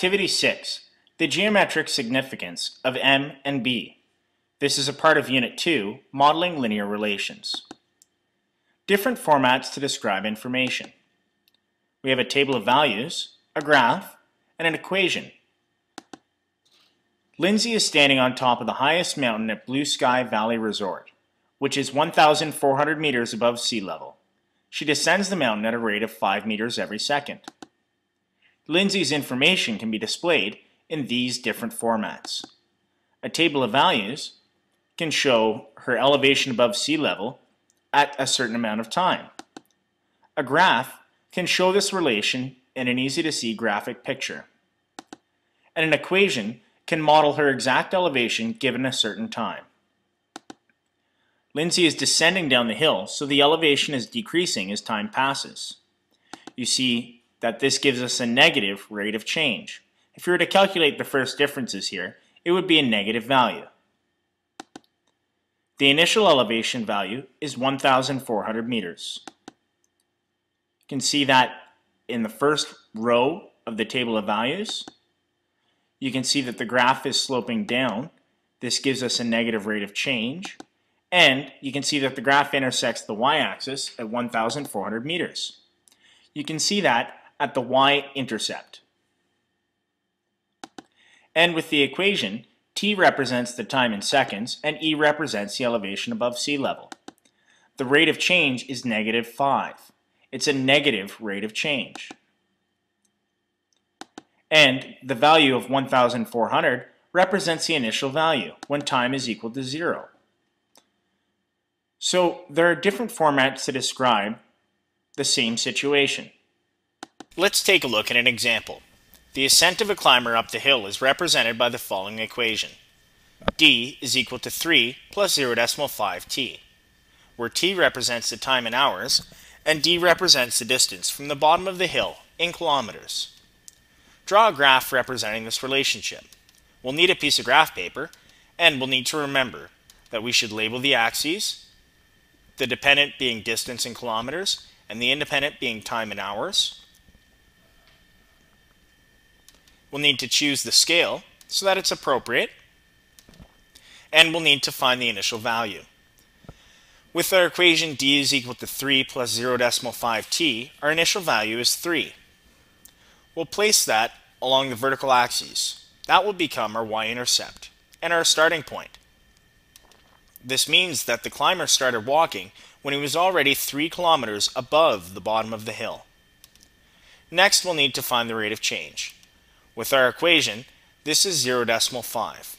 Activity 6. The geometric significance of M and B. This is a part of Unit 2, Modeling Linear Relations. Different formats to describe information. We have a table of values, a graph, and an equation. Lindsay is standing on top of the highest mountain at Blue Sky Valley Resort, which is 1,400 meters above sea level. She descends the mountain at a rate of 5 meters every second. Lindsay's information can be displayed in these different formats. A table of values can show her elevation above sea level at a certain amount of time. A graph can show this relation in an easy-to-see graphic picture. And an equation can model her exact elevation given a certain time. Lindsay is descending down the hill, so the elevation is decreasing as time passes. You see that this gives us a negative rate of change. If we were to calculate the first differences here, it would be a negative value. The initial elevation value is 1,400 meters. You can see that in the first row of the table of values. You can see that the graph is sloping down. This gives us a negative rate of change. And you can see that the graph intersects the y-axis at 1,400 meters. You can see that at the y-intercept. And with the equation, t represents the time in seconds and e represents the elevation above sea level. The rate of change is -5. It's a negative rate of change. And the value of 1,400 represents the initial value when time is equal to 0. So there are different formats to describe the same situation. Let's take a look at an example. The ascent of a climber up the hill is represented by the following equation. D is equal to 3 plus 0.5 t, where t represents the time in hours and d represents the distance from the bottom of the hill in kilometers. Draw a graph representing this relationship. We'll need a piece of graph paper, and we'll need to remember that we should label the axes, the dependent being distance in kilometers and the independent being time in hours. We'll need to choose the scale so that it's appropriate, and we'll need to find the initial value. With our equation d is equal to 3 plus 0.5 t, our initial value is 3. We'll place that along the vertical axes. That will become our y-intercept and our starting point. This means that the climber started walking when he was already 3 kilometers above the bottom of the hill. Next, we'll need to find the rate of change. With our equation, this is 0.5.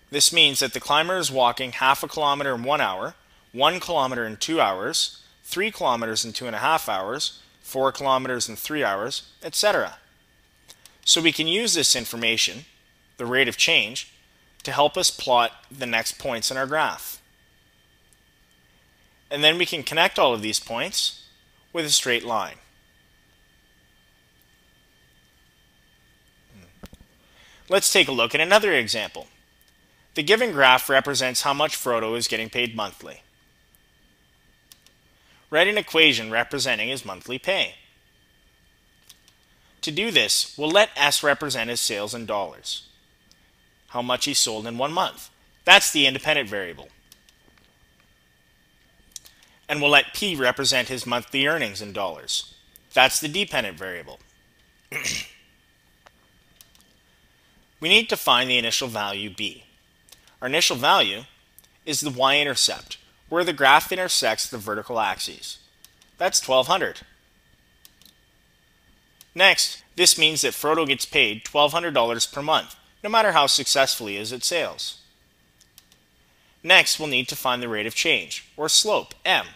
This means that the climber is walking half a kilometer in 1 hour, 1 kilometer in 2 hours, 3 kilometers in 2.5 hours, 4 kilometers in 3 hours, etc. So we can use this information, the rate of change, to help us plot the next points in our graph. And then we can connect all of these points with a straight line. Let's take a look at another example. The given graph represents how much Frodo is getting paid monthly. Write an equation representing his monthly pay. To do this, we'll let S represent his sales in dollars. How much he sold in 1 month. That's the independent variable. And we'll let P represent his monthly earnings in dollars. That's the dependent variable. We need to find the initial value B. Our initial value is the y-intercept, where the graph intersects the vertical axes. That's 1,200. Next, this means that Frodo gets paid $1,200 per month, no matter how successful he is at sales. Next, we'll need to find the rate of change, or slope, M.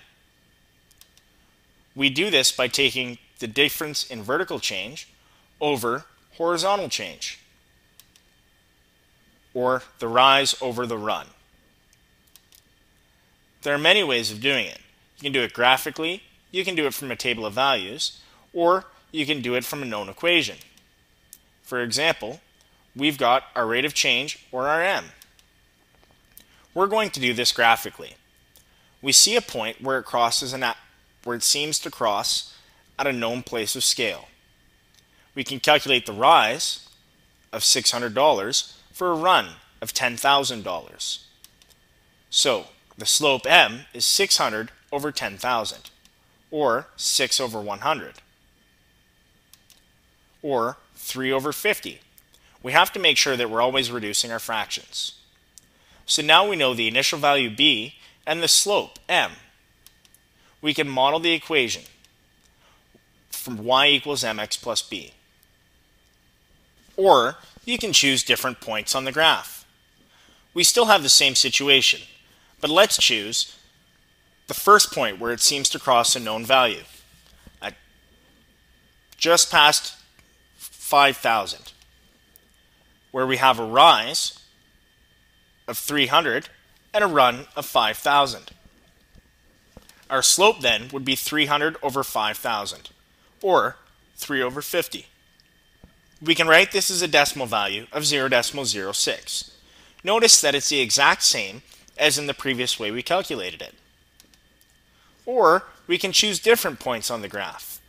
We do this by taking the difference in vertical change over horizontal change, or the rise over the run. There are many ways of doing it. You can do it graphically, you can do it from a table of values, or you can do it from a known equation. For example, we've got our rate of change, or our M. We're going to do this graphically. We see a point where it seems to cross at a known place of scale. We can calculate the rise of $600 for a run of $10,000. So the slope m is 600 over 10,000, or 6 over 100, or 3 over 50. We have to make sure that we're always reducing our fractions. So now we know the initial value b and the slope m. We can model the equation from y equals mx plus b. Or you can choose different points on the graph. We still have the same situation, but let's choose the first point where it seems to cross a known value, at just past 5,000, where we have a rise of 300 and a run of 5,000. Our slope then would be 300 over 5,000, or 3 over 50. We can write this as a decimal value of 0.06. Notice that it's the exact same as in the previous way we calculated it. Or we can choose different points on the graph.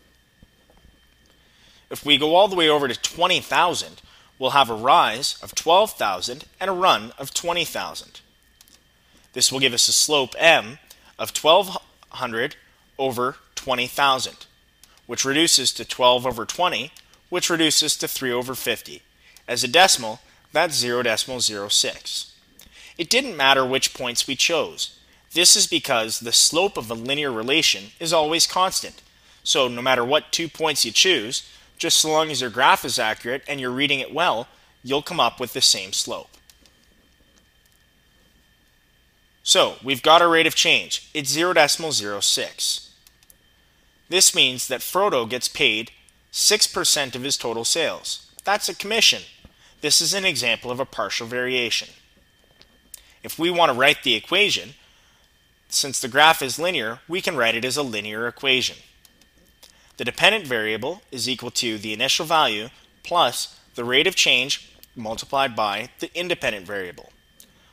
If we go all the way over to 20,000, we'll have a rise of 12,000 and a run of 20,000. This will give us a slope m of 1,200 over 20,000, which reduces to 12 over 20, which reduces to 3 over 50. As a decimal, that's 0.06. It didn't matter which points we chose. This is because the slope of a linear relation is always constant. So no matter what 2 points you choose, just so long as your graph is accurate and you're reading it well, you'll come up with the same slope. So we've got our rate of change. It's 0.06. This means that Frodo gets paid 6% of his total sales. That's a commission. This is an example of a partial variation. If we want to write the equation, since the graph is linear, we can write it as a linear equation. The dependent variable is equal to the initial value plus the rate of change multiplied by the independent variable.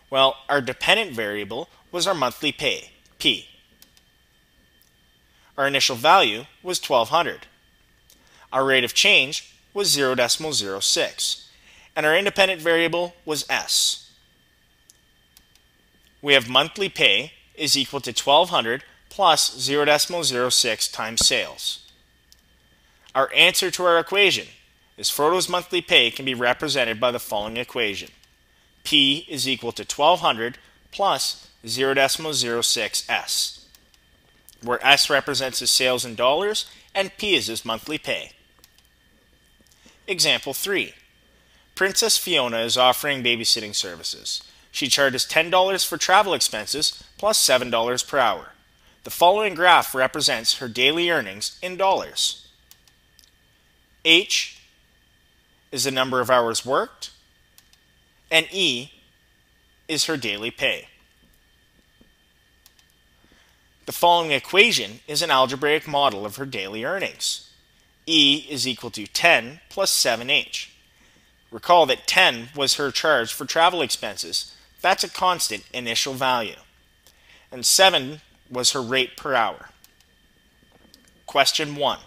Well, our dependent variable was our monthly pay, P. Our initial value was 1,200. Our rate of change was 0.06, and our independent variable was S. We have monthly pay is equal to 1,200 plus 0.06 times sales. Our answer to our equation is Frodo's monthly pay can be represented by the following equation. P is equal to 1,200 plus 0.06 S, where S represents his sales in dollars and P is his monthly pay. Example 3. Princess Fiona is offering babysitting services. She charges $10 for travel expenses plus $7 per hour. The following graph represents her daily earnings in dollars. H is the number of hours worked, and E is her daily pay. The following equation is an algebraic model of her daily earnings. E is equal to 10 plus 7H. Recall that 10 was her charge for travel expenses. That's a constant initial value. And 7 was her rate per hour. Question 1.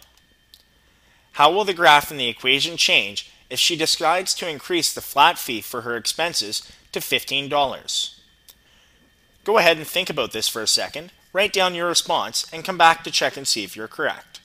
How will the graph in the equation change if she decides to increase the flat fee for her expenses to $15? Go ahead and think about this for a second, write down your response, and come back to check and see if you're correct.